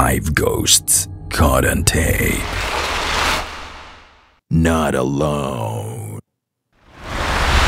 5 ghosts caught on tape. Not alone.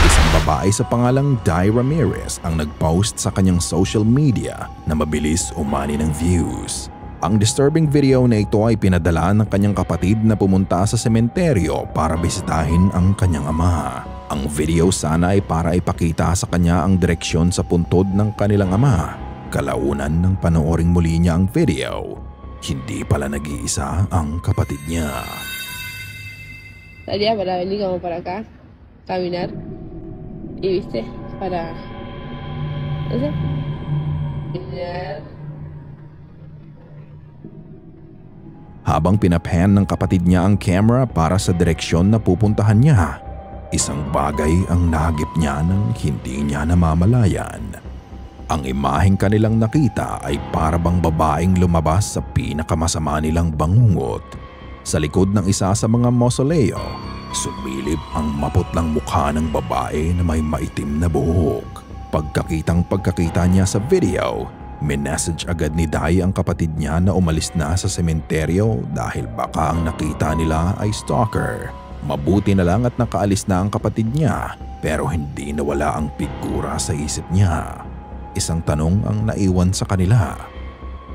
Isang babae sa pangalang Di Ramirez ang nag-post sa kanyang social media na mabilis umani ng views. Ang disturbing video na ito ay pinadala ng kanyang kapatid na pumunta sa sementeryo para bisitahin ang kanyang ama. Ang video sana ay para ipakita sa kanya ang direksyon sa puntod ng kanilang ama. Kalaunan ng panooring muli niya ang video, hindi pala nag-iisa ang kapatid niya. Salía para venir como para acá, caminar y viste, para, no sé, caminar. Habang pinapan ng kapatid niya ang camera para sa direksyon na pupuntahan niya, isang bagay ang nahagip niya nang hindi niya namamalayan. Ang imaheng kanilang nakita ay parabang babaeng lumabas sa pinakamasama nilang bangungot. Sa likod ng isa sa mga mausoleo, sumilip ang maputlang mukha ng babae na may maitim na buhok. Pagkakita niya sa video, minessage agad ni Di ang kapatid niya na umalis na sa sementeryo dahil baka ang nakita nila ay stalker. Mabuti na lang at nakaalis na ang kapatid niya pero hindi nawala ang figura sa isip niya. Isang tanong ang naiwan sa kanila.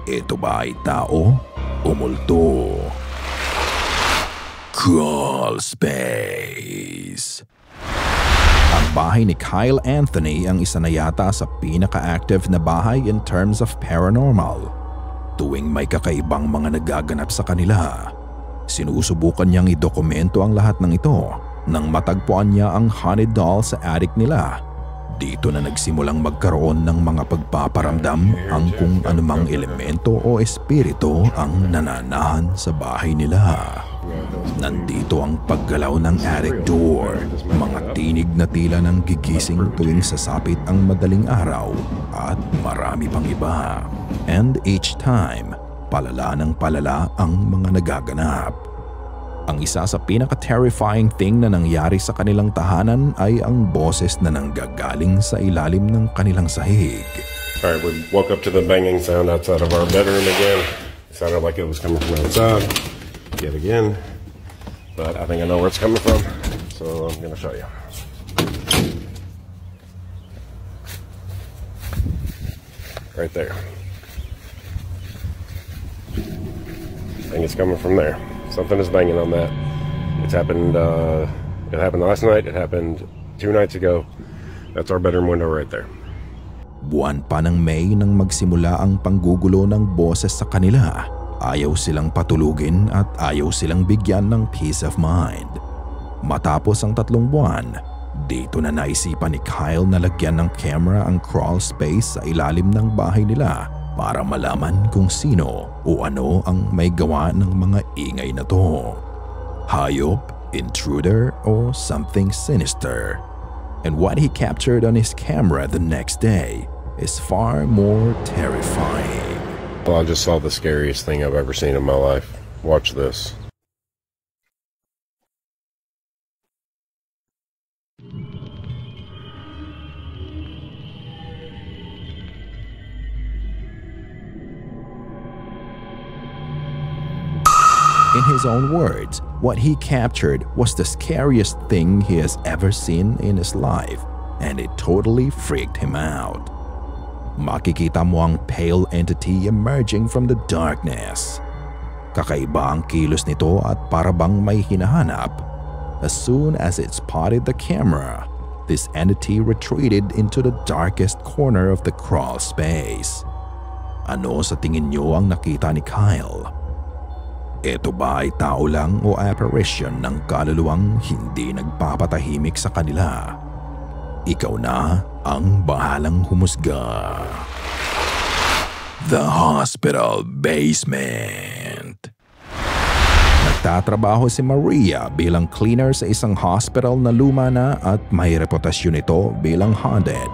Ito ba ay tao o multo? Crawl Space. Ang bahay ni Kyle Anthony ang isa na yata sa pinaka-active na bahay in terms of paranormal. Tuwing may kakaibang mga nagaganap sa kanila, sinusubukan niyang idokumento ang lahat ng ito nang matagpuan niya ang haunted doll sa attic nila. Dito na nagsimulang magkaroon ng mga pagpaparamdam ang kung anumang elemento o espiritu ang nananahan sa bahay nila. Nandito ang paggalaw ng attic door, mga tinig na tila ng gigising tuwing sasapit ang madaling araw at marami pang iba. And each time, palala ng palala ang mga nagaganap. Ang isa sa pinaka-terrifying thing na nangyari sa kanilang tahanan ay ang boses na nanggagaling sa ilalim ng kanilang sahig. Alright, we woke up to the banging sound outside of our bedroom again. It sounded like it was coming from outside. Yet again. But I think I know where it's coming from, so I'm going to show you. Right there. I think it's coming from there. Something is banging on that. It's happened, it happened last night, it happened 2 nights ago. That's our bedroom window right there. Buwan pa ng May nang magsimula ang panggugulo ng boses sa kanila. Ayaw silang patulugin at ayaw silang bigyan ng peace of mind. Matapos ang 3 buwan, dito na naisipan ni Kyle na lagyan ng camera ang crawl space sa ilalim ng bahay nila para malaman kung sino o ano ang may gawa ng mga ingay na to. Hayop, intruder, or something sinister. And what he captured on his camera the next day is far more terrifying. Well, I just saw the scariest thing I've ever seen in my life. Watch this. In his own words, what he captured was the scariest thing he has ever seen in his life, and it totally freaked him out. Makikita mo ang pale entity emerging from the darkness. Kakaiba ang kilos nito at parabang may hinahanap. As soon as it spotted the camera, this entity retreated into the darkest corner of the crawl space. Ano sa tingin niyo ang nakita ni Kyle? Ito ba ay tao lang o apparition ng kaluluwang hindi nagpapatahimik sa kanila? Ikaw na ang bahalang humusga. The Hospital Basement. Nagtatrabaho si Maria bilang cleaner sa isang hospital na luma na at may reputasyon ito bilang haunted.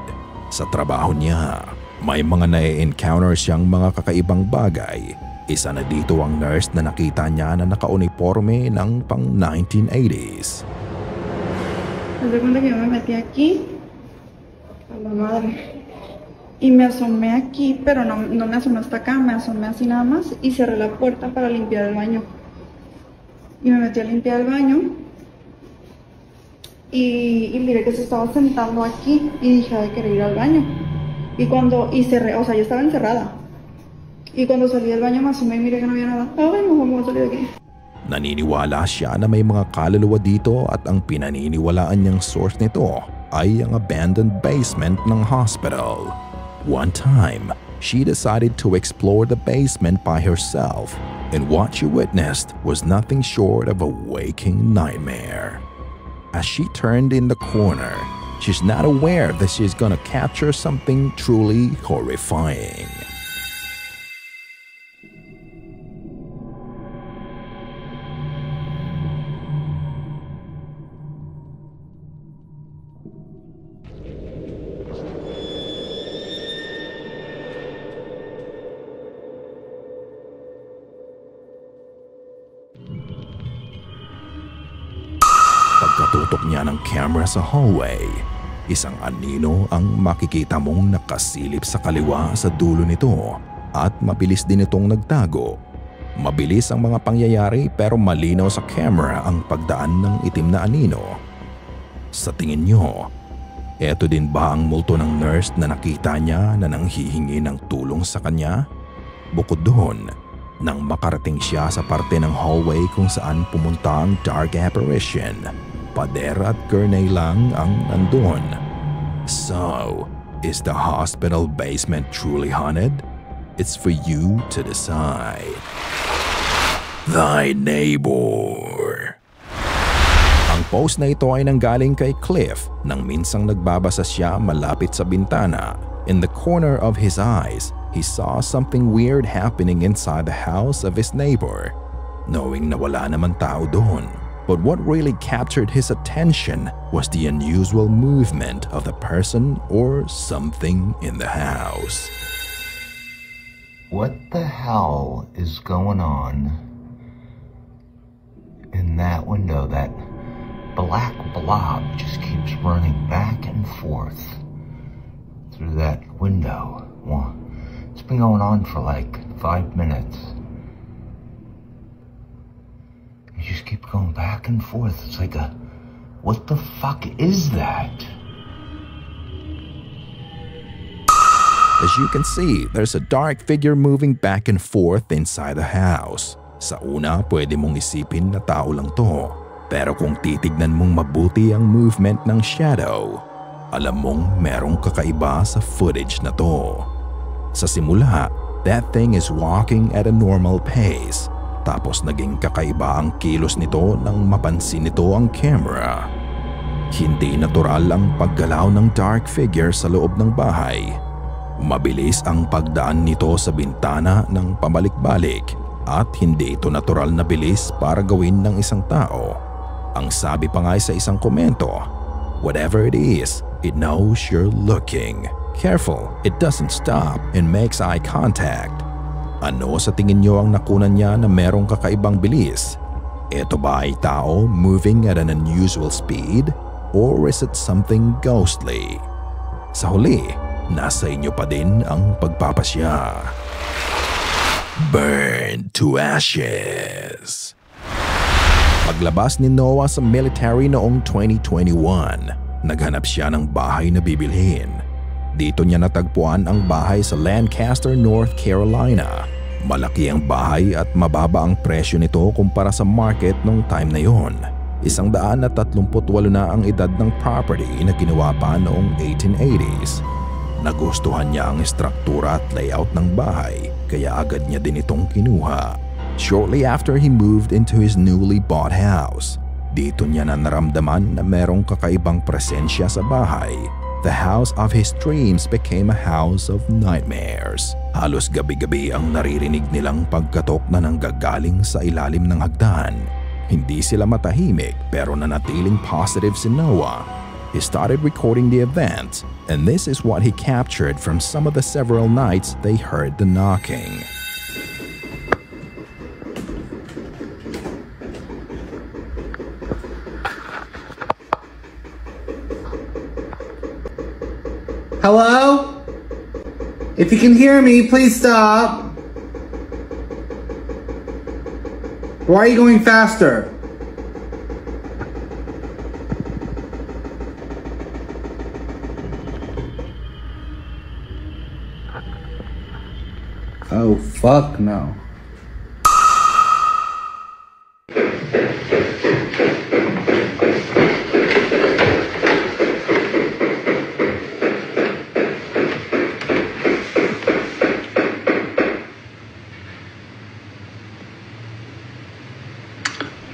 Sa trabaho niya, may mga na-encounter siyang mga kakaibang bagay. Isa na dito ang nurse na nakita niya na naka-uniforme ng pang 1980s. Haz de cuenta que yo me metí aquí a la madre Y me asomé aquí, pero no me asomé hasta acá, me asomé así nada más y cerré la puerta para limpiar el baño. Y me metí a limpiar el baño y miré que se estaba sentando aquí y dije, de querer ir al baño. Y cerré, o sea, yo estaba encerrada. Y cuando salí del baño me asomé y miré que no había nada. Ay, mejor me voy a salir de aquí. Naniniwala siya na may mga kaluluwa dito at ang pinaniniwalaan niyang source nito ay ang abandoned basement ng hospital. One time, she decided to explore the basement by herself, and what she witnessed was nothing short of a waking nightmare. As she turned in the corner, she's not aware that she's gonna capture something truly horrifying. Pagkatutok niya ng camera sa hallway, isang anino ang makikita mong nakasilip sa kaliwa sa dulo nito at mabilis din itong nagtago. Mabilis ang mga pangyayari pero malinaw sa camera ang pagdaan ng itim na anino. Sa tingin niyo, eto din ba ang multo ng nurse na nakita niya na nanghihingi ng tulong sa kanya? Bukod doon, nang makarating siya sa parte ng hallway kung saan pumunta ang dark apparition, pader at gurney lang ang nandun. So, is the hospital basement truly haunted? It's for you to decide. Thy neighbor. Ang post na ito ay nanggaling kay Cliff nang minsang nagbabasa siya malapit sa bintana. In the corner of his eyes, he saw something weird happening inside the house of his neighbor. Knowing na wala naman tao doon. But what really captured his attention was the unusual movement of the person or something in the house. What the hell is going on in that window? That black blob just keeps running back and forth through that window. Well, it's been going on for like 5 minutes. You just keep going back and forth. It's like a, what the fuck is that? As you can see, there's a dark figure moving back and forth inside the house. Sa una, pwede mong isipin na tao lang to. Pero kung titignan mong mabuti ang movement ng shadow, alam mong merong kakaiba sa footage na to. Sa simula, that thing is walking at a normal pace. Tapos naging kakaiba ang kilos nito nang mapansin nito ang camera. Hindi natural ang paggalaw ng dark figure sa loob ng bahay. Mabilis ang pagdaan nito sa bintana ng pabalik-balik at hindi ito natural na bilis para gawin ng isang tao. Ang sabi pa nga sa isang komento, whatever it is, it knows you're looking. Careful, it doesn't stop and makes eye contact. Ano sa tingin nyo ang nakunan niya na merong kakaibang bilis? Ito ba ay tao moving at an unusual speed? Or is it something ghostly? Sa huli, nasa inyo pa din ang pagpapasya. Burn to ashes. Paglabas ni Noah sa military noong 2021, naghanap siya ng bahay na bibilhin. Dito niya natagpuan ang bahay sa Lancaster, North Carolina. Malaki ang bahay at mababa ang presyo nito kumpara sa market nung time na yon. 138 na ang edad ng property na ginawa pa noong 1880s. Nagustuhan niya ang estruktura at layout ng bahay kaya agad niya din itong kinuha. Shortly after he moved into his newly bought house, dito niya na naramdaman na merong kakaibang presensya sa bahay. The house of his dreams became a house of nightmares. Halos gabi-gabi ang naririnig nilang pagkatok na nanggagaling sa ilalim ng hagdan. Hindi sila matahimik pero nanatiling positive si Noah. He started recording the events, and this is what he captured from some of the several nights they heard the knocking. Hello? If you can hear me, please stop. Why are you going faster? Oh, fuck no.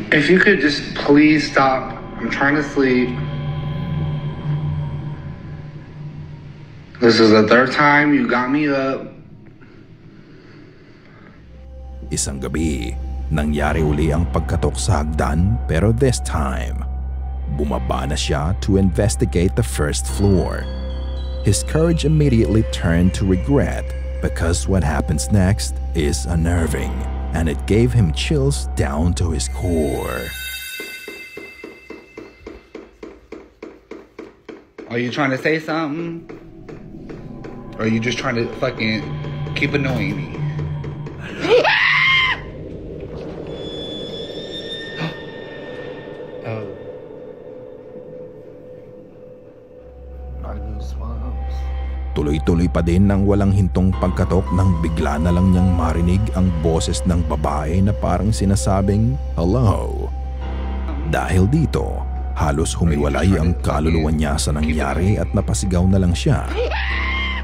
If you could just please stop. I'm trying to sleep. This is the third time you got me up. Isang gabi, nangyari uli ang pagkatok sa hagdan pero this time, bumaba na siya to investigate the first floor. His courage immediately turned to regret because what happens next is unnerving and it gave him chills down to his core. Are you trying to say something? Or are you just trying to fucking keep annoying me? Oh. I goosebumps. Tuloy-tuloy pa din ang walang hintong pagkatok nang bigla na lang niyang marinig ang boses ng babae na parang sinasabing, "Hello." Dahil dito, halos humiwalay ang kaluluwa niya sa nangyari at napasigaw na lang siya.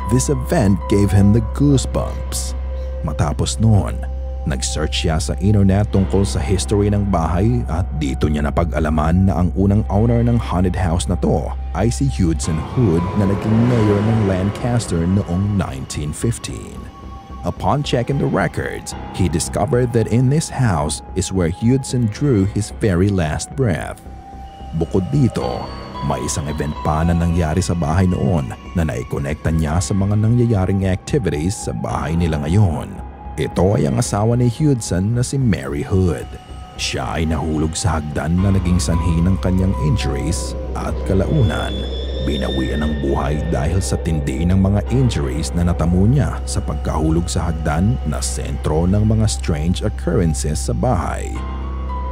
This event gave him the goosebumps. Matapos noon, nag-search siya sa internet tungkol sa history ng bahay at dito niya napag-alaman na ang unang owner ng haunted house na to ay si Hudson Hood na naging mayor ng Lancaster noong 1915. Upon checking the records, he discovered that in this house is where Hudson drew his very last breath. Bukod dito, may isang event pa na nangyari sa bahay noon na naikonekta niya sa mga nangyayaring activities sa bahay nila ngayon. Ito ay ang asawa ni Hudson na si Mary Hood. Siya ay nahulog sa hagdan na naging sanhi ng kanyang injuries at kalaunan, binawian ng buhay dahil sa tindi ng mga injuries na natamo niya sa pagkahulog sa hagdan na sentro ng mga strange occurrences sa bahay.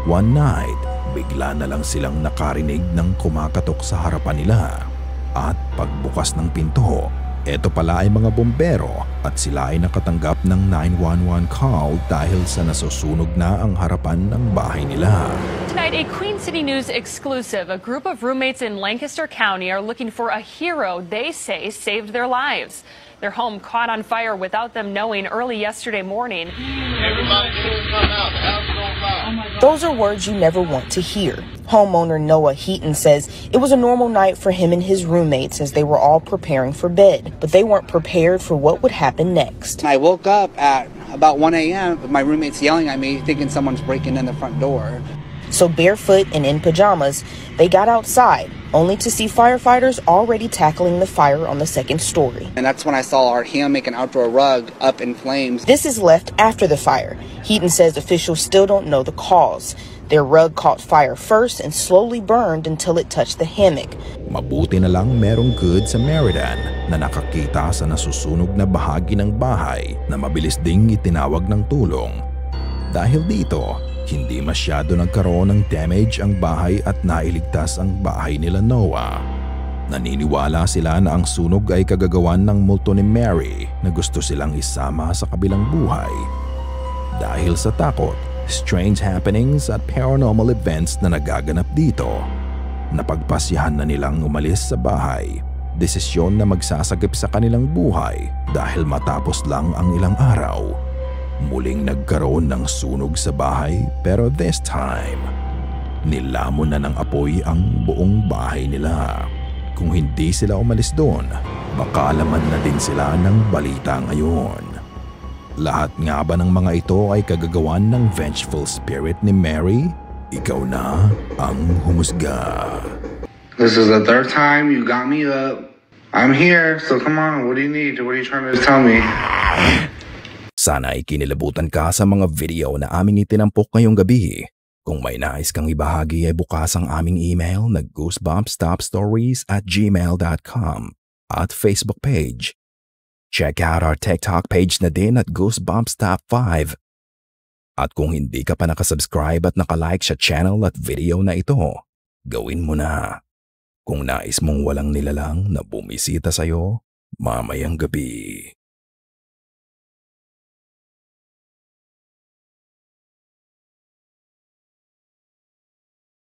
One night, bigla na lang silang nakarinig ng kumakatok sa harapan nila. At pagbukas ng pinto, eto pala ay mga bombero at sila ay nakatanggap ng 911 call dahil sa nasusunog na ang harapan ng bahay nila. Tonight, a Queen City News exclusive. A group of roommates in Lancaster County are looking for a hero they say saved their lives. Their home caught on fire without them knowing early yesterday morning. Everybody come out. The house is on fire. Those are words you never want to hear. Homeowner Noah Heaton says it was a normal night for him and his roommates as they were all preparing for bed, but they weren't prepared for what would happen next. I woke up at about 1 a.m. with my roommates yelling at me, thinking someone's breaking in the front door. So barefoot and in pajamas, they got outside, only to see firefighters already tackling the fire on the second story. And that's when I saw our hammock and outdoor rug up in flames. This is left after the fire. Heaton says officials still don't know the cause. Their rug caught fire first and slowly burned until it touched the hammock. Mabuti na lang merong good Samaritan na nakakita sa nasusunog na bahagi ng bahay na mabilis ding itinawag ng tulong. Dahil dito, hindi masyado nagkaroon ng damage ang bahay at nailigtas ang bahay nila Noah. Naniniwala sila na ang sunog ay kagagawan ng multo ni Mary na gusto silang isama sa kabilang buhay. Dahil sa takot, strange happenings at paranormal events na nagaganap dito, napagpasyahan na nilang umalis sa bahay. Desisyon na magsasagip sa kanilang buhay dahil matapos lang ang ilang araw. Muling nagkaroon ng sunog sa bahay pero this time, nilamon na ng apoy ang buong bahay nila. Kung hindi sila umalis doon, baka alaman na din sila ng balita ngayon. Lahat nga ba ng mga ito ay kagagawan ng vengeful spirit ni Mary? Ikaw na ang humusga. This is the third time you got me up. I'm here, so come on, what do you need? What are you trying to tell me? Sana ay kinilabutan ka sa mga video na aming itinampok ngayong gabi. Kung may nais kang ibahagi ay bukas ang aming email na goosebumpstopstories@gmail.com at Facebook page. Check out our TikTok page na din at Goosebumps Top 5. At kung hindi ka pa nakasubscribe at nakalike sa channel at video na ito, gawin mo na. Kung nais mong walang nilalang na bumisita sa'yo mamayang gabi.